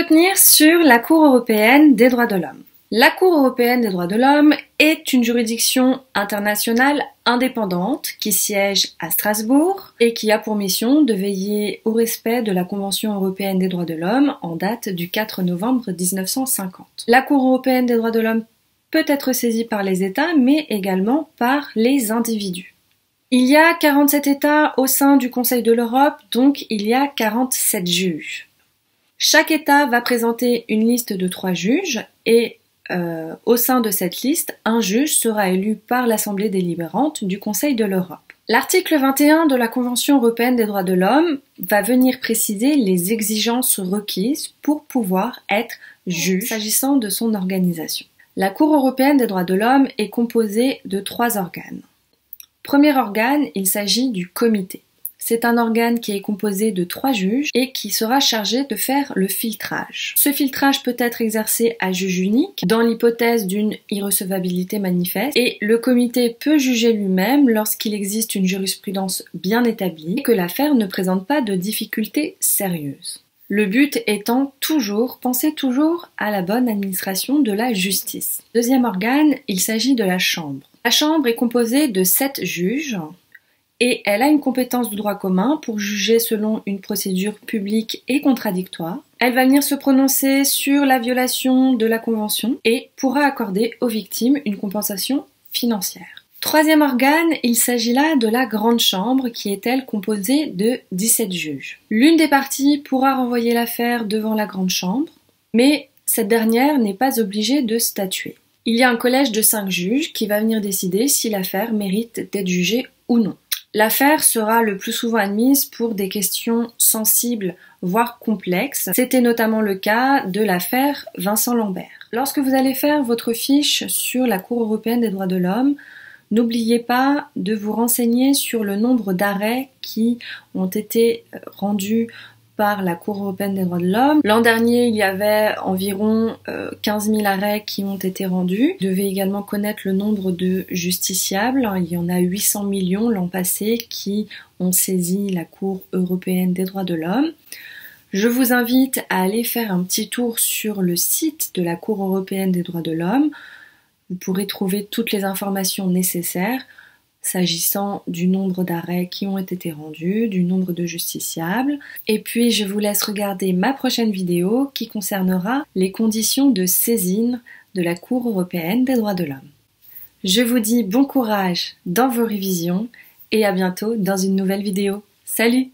retenir sur la Cour européenne des droits de l'homme? La Cour européenne des droits de l'homme est une juridiction internationale indépendante qui siège à Strasbourg et qui a pour mission de veiller au respect de la Convention européenne des droits de l'homme en date du 4 novembre 1950. La Cour européenne des droits de l'homme peut être saisie par les États, mais également par les individus. Il y a 47 États au sein du Conseil de l'Europe, donc il y a 47 juges. Chaque État va présenter une liste de 3 juges et au sein de cette liste, un juge sera élu par l'Assemblée délibérante du Conseil de l'Europe. L'article 21 de la Convention européenne des droits de l'homme va venir préciser les exigences requises pour pouvoir être juge s'agissant de son organisation. La Cour européenne des droits de l'homme est composée de 3 organes. Premier organe, il s'agit du comité. C'est un organe qui est composé de 3 juges et qui sera chargé de faire le filtrage. Ce filtrage peut être exercé à juge unique dans l'hypothèse d'une irrecevabilité manifeste et le comité peut juger lui-même lorsqu'il existe une jurisprudence bien établie et que l'affaire ne présente pas de difficultés sérieuses. Le but étant penser toujours à la bonne administration de la justice. Deuxième organe, il s'agit de la Chambre. La Chambre est composée de 7 juges et elle a une compétence de droit commun pour juger selon une procédure publique et contradictoire. Elle va venir se prononcer sur la violation de la Convention et pourra accorder aux victimes une compensation financière. Troisième organe, il s'agit là de la Grande Chambre qui est elle composée de 17 juges. L'une des parties pourra renvoyer l'affaire devant la Grande Chambre, mais cette dernière n'est pas obligée de statuer. Il y a un collège de 5 juges qui va venir décider si l'affaire mérite d'être jugée ou non. L'affaire sera le plus souvent admise pour des questions sensibles, voire complexes. C'était notamment le cas de l'affaire Vincent Lambert. Lorsque vous allez faire votre fiche sur la Cour européenne des droits de l'homme, n'oubliez pas de vous renseigner sur le nombre d'arrêts qui ont été rendus par la Cour européenne des droits de l'homme. L'an dernier, il y avait environ 15 000 arrêts qui ont été rendus. Vous devez également connaître le nombre de justiciables. Il y en a 800 millions l'an passé qui ont saisi la Cour européenne des droits de l'homme. Je vous invite à aller faire un petit tour sur le site de la Cour européenne des droits de l'homme. Vous pourrez trouver toutes les informations nécessaires s'agissant du nombre d'arrêts qui ont été rendus, du nombre de justiciables. Et puis je vous laisse regarder ma prochaine vidéo qui concernera les conditions de saisine de la Cour européenne des droits de l'homme. Je vous dis bon courage dans vos révisions et à bientôt dans une nouvelle vidéo. Salut!